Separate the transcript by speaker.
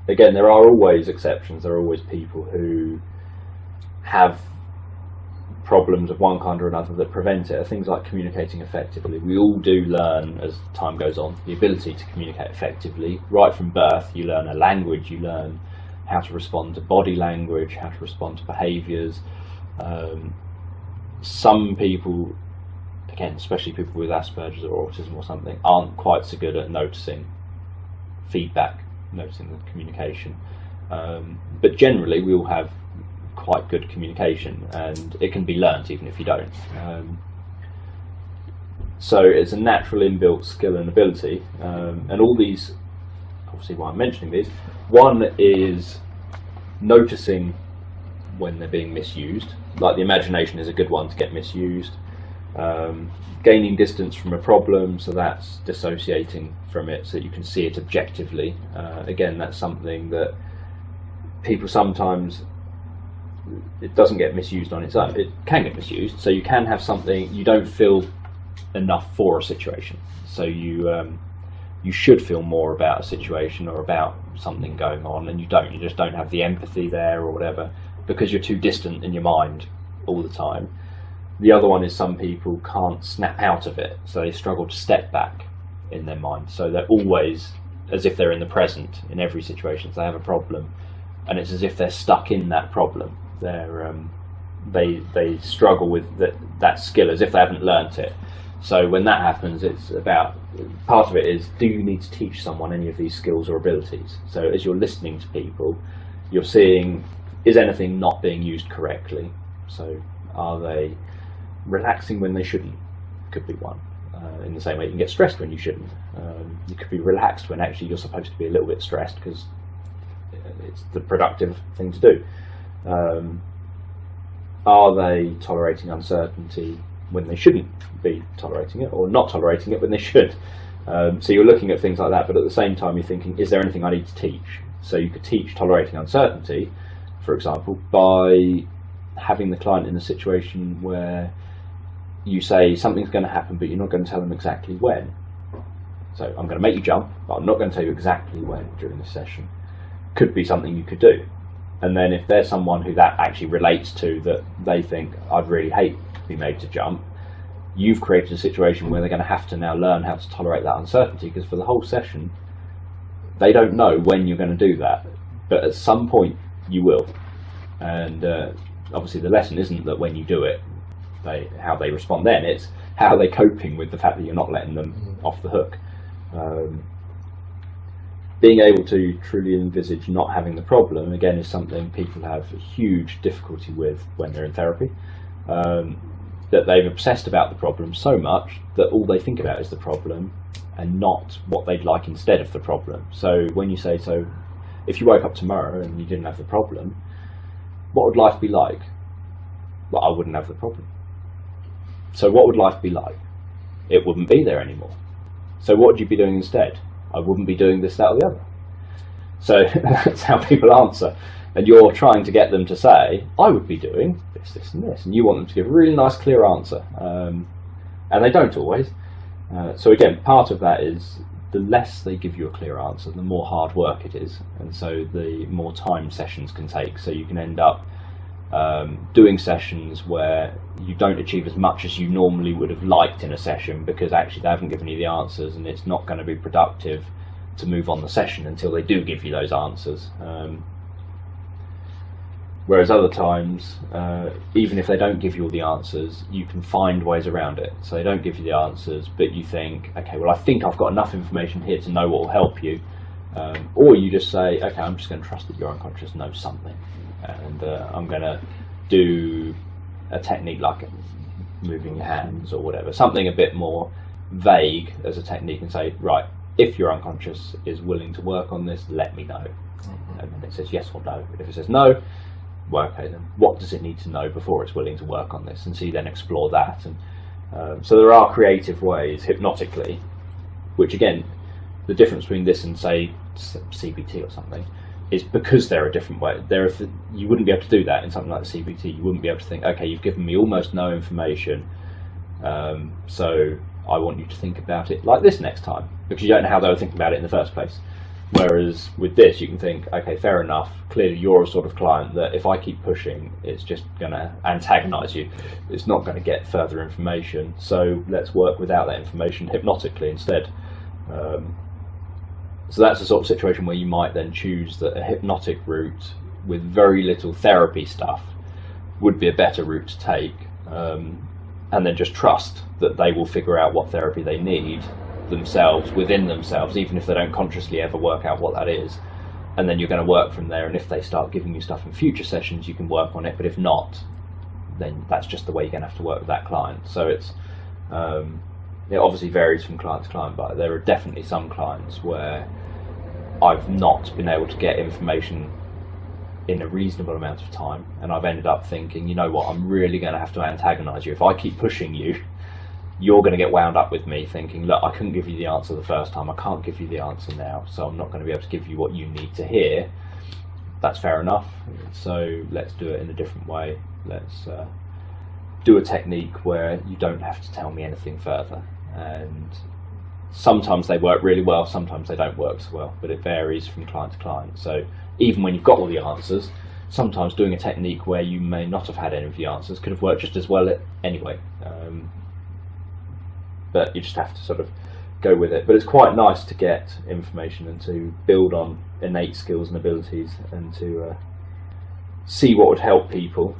Speaker 1: again, there are always exceptions. There are always people who have problems of one kind or another that prevent it. Things like communicating effectively. We all do learn as time goes on the ability to communicate effectively. Right from birth, you learn a language, you learn how to respond to body language, how to respond to behaviours. Some people, again, especially people with Asperger's or autism or something, aren't quite so good at noticing feedback, noticing the communication. But generally, we all have quite good communication, and it can be learnt even if you don't. So it's a natural inbuilt skill and ability, and all these, obviously why I'm mentioning these, one is noticing when they're being misused, like the imagination is a good one to get misused. Gaining distance from a problem, so that's dissociating from it so that you can see it objectively. Again, that's something that people sometimes, it doesn't get misused on its own. It can get misused, so you can have something, you don't feel enough for a situation, so you should feel more about a situation or about something going on, and you just don't have the empathy there or whatever, because you're too distant in your mind all the time. The other one is some people can't snap out of it, so they struggle to step back in their mind, so they're always as if they're in the present in every situation. So they have a problem, and it's as if they're stuck in that problem. They struggle with that skill as if they haven't learnt it. So when that happens, it's about, part of it is, do you need to teach someone any of these skills or abilities? So as you're listening to people, you're seeing, is anything not being used correctly? So are they relaxing when they shouldn't? Could be one. In the same way you can get stressed when you shouldn't. You could be relaxed when actually you're supposed to be a little bit stressed because it's the productive thing to do. Are they tolerating uncertainty when they shouldn't be tolerating it, or not tolerating it when they should? So you're looking at things like that, but at the same time you're thinking, is there anything I need to teach? So you could teach tolerating uncertainty, for example, by having the client in a situation where you say something's going to happen but you're not going to tell them exactly when. So I'm going to make you jump, but I'm not going to tell you exactly when during this session. Could be something you could do. And then if there's someone who that actually relates to, that they think, I'd really hate to be made to jump, you've created a situation where they're going to have to now learn how to tolerate that uncertainty, because for the whole session they don't know when you're going to do that, but at some point you will. And obviously the lesson isn't that when you do it, how they respond then, it's how they're coping with the fact that you're not letting them off the hook. Being able to truly envisage not having the problem, again, is something people have a huge difficulty with when they're in therapy. That they've obsessed about the problem so much that all they think about is the problem and not what they'd like instead of the problem. So when you say, so if you woke up tomorrow and you didn't have the problem, what would life be like? Well, I wouldn't have the problem. So what would life be like? It wouldn't be there anymore. So what would you be doing instead? I wouldn't be doing this, that, or the other. So that's how people answer. And you're trying to get them to say, I would be doing this, this, and this. And you want them to give a really nice, clear answer. And they don't always. So again, part of that is the less they give you a clear answer, the more hard work it is. And so the more time sessions can take. So you can end up doing sessions where you don't achieve as much as you normally would have liked in a session, because actually they haven't given you the answers, and it's not going to be productive to move on the session until they do give you those answers. Whereas other times, even if they don't give you all the answers, you can find ways around it. So they don't give you the answers, but you think, okay, well, I think I've got enough information here to know what will help you. Or you just say, okay, I'm just going to trust that your unconscious knows something, and I'm going to do a technique like moving your hands or whatever, something a bit more vague as a technique, and say, right, if your unconscious is willing to work on this, let me know. And then it says yes or no. If it says no, well, okay, then what does it need to know before it's willing to work on this? And so you then explore that. And so there are creative ways hypnotically, which again, the difference between this and say CBT or something is because they're a different way. You wouldn't be able to do that in something like CBT. You wouldn't be able to think, okay, you've given me almost no information, so I want you to think about it like this next time, because you don't know how they were thinking about it in the first place. Whereas with this, you can think, okay, fair enough, clearly you're a sort of client that if I keep pushing, it's just going to antagonise you. It's not going to get further information, so let's work without that information hypnotically instead. So that's the sort of situation where you might then choose that a hypnotic route with very little therapy stuff would be a better route to take, and then just trust that they will figure out what therapy they need themselves, within themselves, even if they don't consciously ever work out what that is. And then you're going to work from there, and if they start giving you stuff in future sessions, you can work on it, but if not, then that's just the way you're going to have to work with that client. So it's it obviously varies from client to client, but there are definitely some clients where I've not been able to get information in a reasonable amount of time, and I've ended up thinking, you know what, I'm really going to have to antagonise you. If I keep pushing you, you're going to get wound up with me thinking, look, I couldn't give you the answer the first time, I can't give you the answer now, so I'm not going to be able to give you what you need to hear. That's fair enough, so let's do it in a different way. Let's do a technique where you don't have to tell me anything further. And sometimes they work really well, sometimes they don't work so well, but it varies from client to client. So even when you've got all the answers, sometimes doing a technique where you may not have had any of the answers could have worked just as well anyway. But you just have to sort of go with it. But it's quite nice to get information and to build on innate skills and abilities, and to see what would help people.